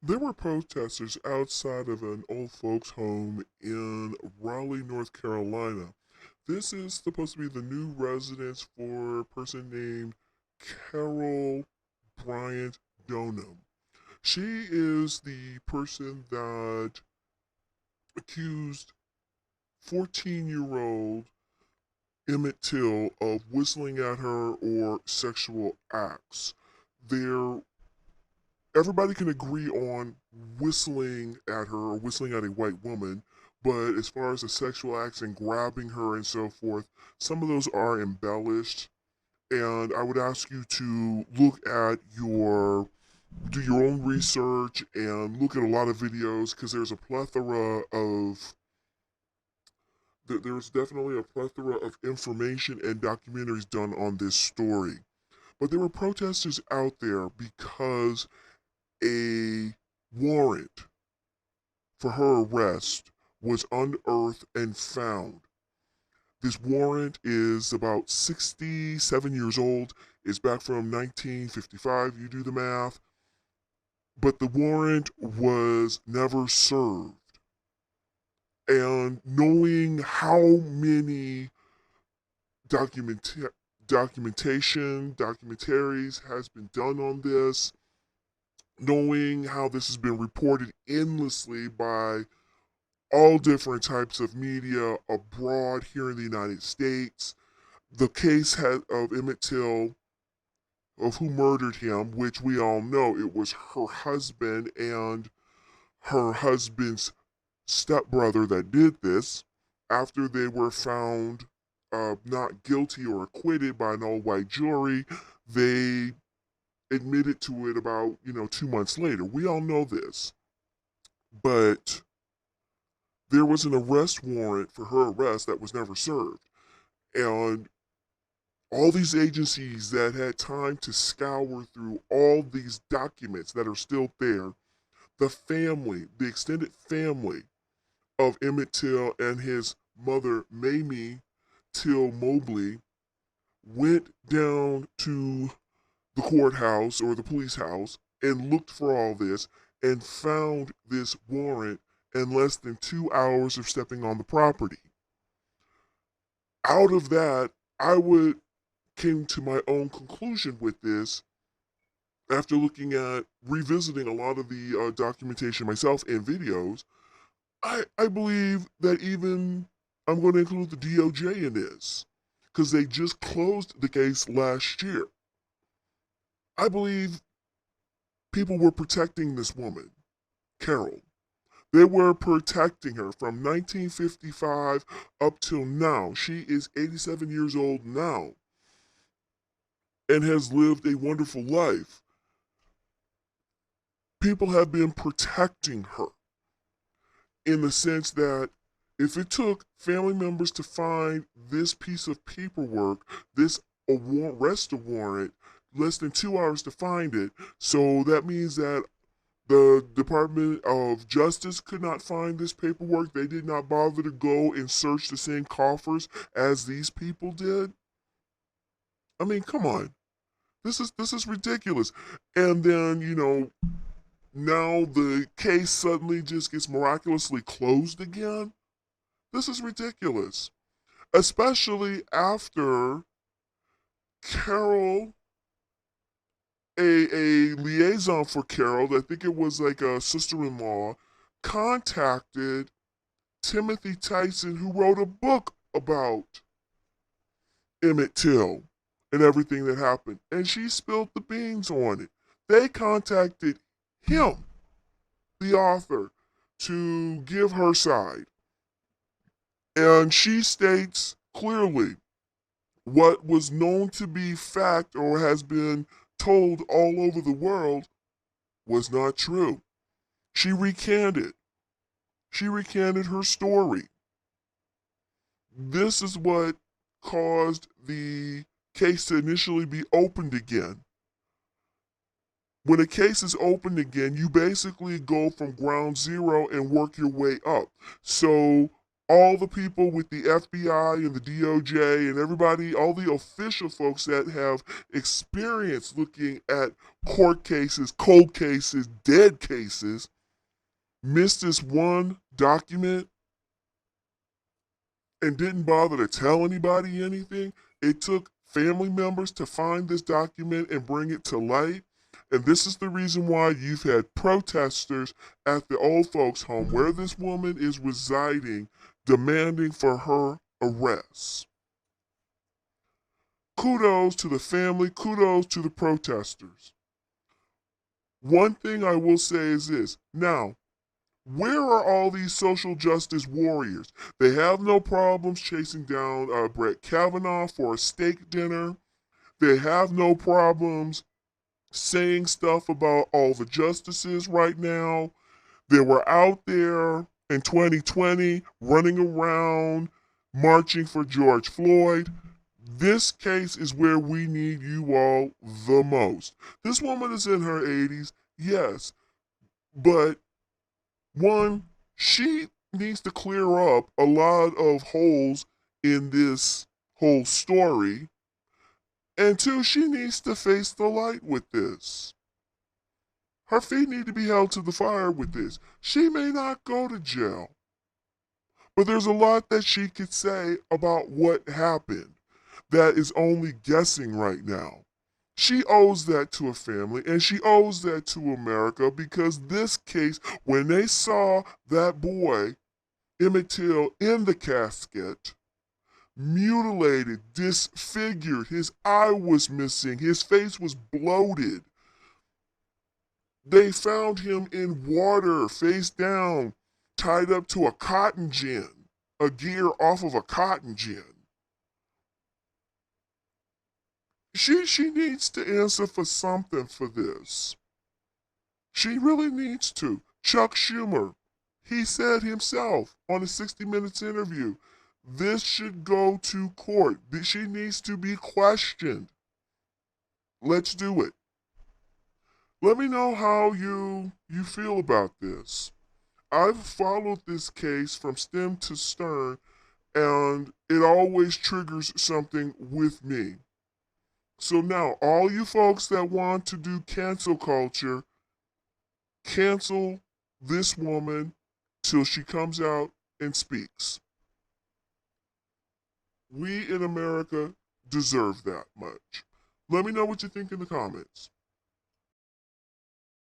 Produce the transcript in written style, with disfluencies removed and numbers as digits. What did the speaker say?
There were protesters outside of an old folks' home in Raleigh, North Carolina. This is supposed to be the new residence for a person named Carol Bryant Donham. She is the person that accused 14-year-old Emmett Till of whistling at her or sexual acts. There Everybody can agree on whistling at her or whistling at a white woman, but as far as the sexual acts and grabbing her and so forth, some of those are embellished. And I would ask you to do your own research and look at a lot of videos because there's a plethora of there's definitely a plethora of information and documentaries done on this story. But there were protesters out there because a warrant for her arrest was unearthed and found. This warrant is about 67 years old. It's back from 1955. You do the math. But the warrant was never served. And knowing how many documenta- documentaries has been done on this, knowing how this has been reported endlessly by all different types of media abroad here in the United States. The case of Emmett Till, of who murdered him, which we all know it was her husband and her husband's stepbrother that did this, after they were found not guilty or acquitted by an all white jury, they admitted to it about, 2 months later. We all know this. But there was an arrest warrant for her arrest that was never served. And all these agencies that had time to scour through all these documents that are still there, the family, the extended family of Emmett Till and his mother, Mamie Till Mobley, went down to the courthouse or the police house and looked for all this and found this warrant in less than 2 hours of stepping on the property. Out of that, I would came to my own conclusion with this after looking at revisiting a lot of the documentation myself and videos. I believe that even I'm going to include the DOJ in this because they just closed the case last year. I believe people were protecting this woman, Carol. They were protecting her from 1955 up till now. She is 87 years old now and has lived a wonderful life. People have been protecting her in the sense that if it took family members to find this piece of paperwork, this arrest warrant, less than 2 hours to find it, so that means that the Department of Justice could not find this paperwork. They did not bother to go and search the same coffers as these people did. I mean, come on. This is ridiculous. And then, now the case suddenly just gets miraculously closed again. This is ridiculous. Especially after Carol, a liaison for Carol, I think it was like a sister in law, contacted Timothy Tyson, who wrote a book about Emmett Till and everything that happened. And she spilled the beans on it. They contacted him, the author, to give her side. And she states clearly what was known to be fact or has been told all over the world was not true. She recanted. She recanted her story. This is what caused the case to initially be opened again. When a case is opened again, you basically go from ground zero and work your way up. So all the people with the FBI and the DOJ and everybody, all the official folks that have experience looking at court cases, cold cases, dead cases, missed this one document and didn't bother to tell anybody anything. It took family members to find this document and bring it to light. And this is the reason why you've had protesters at the old folks' home where this woman is residing, demanding for her arrest. Kudos to the family, kudos to the protesters. One thing I will say is this. Now, where are all these social justice warriors? They have no problems chasing down Brett Kavanaugh for a steak dinner. They have no problems saying stuff about all the justices right now. They were out there in 2020 running around marching for George Floyd. This case is where we need you all the most. This woman is in her 80s, yes, but one, she needs to clear up a lot of holes in this whole story. And two, she needs to face the light with this. Her feet need to be held to the fire with this. She may not go to jail, but there's a lot that she could say about what happened that is only guessing right now. She owes that to her family and she owes that to America because this case, when they saw that boy, Emmett Till, in the casket, mutilated, disfigured, his eye was missing, his face was bloated. They found him in water, face down, tied up to a cotton gin, a gear off of a cotton gin. She needs to answer for something for this. She really needs to. Chuck Schumer, he said himself on a 60 Minutes interview, this should go to court. She needs to be questioned. Let's do it. Let me know how you feel about this. I've followed this case from stem to stern, and it always triggers something with me. So now, all you folks that want to do cancel culture, cancel this woman till she comes out and speaks. We in America deserve that much. Let me know what you think in the comments.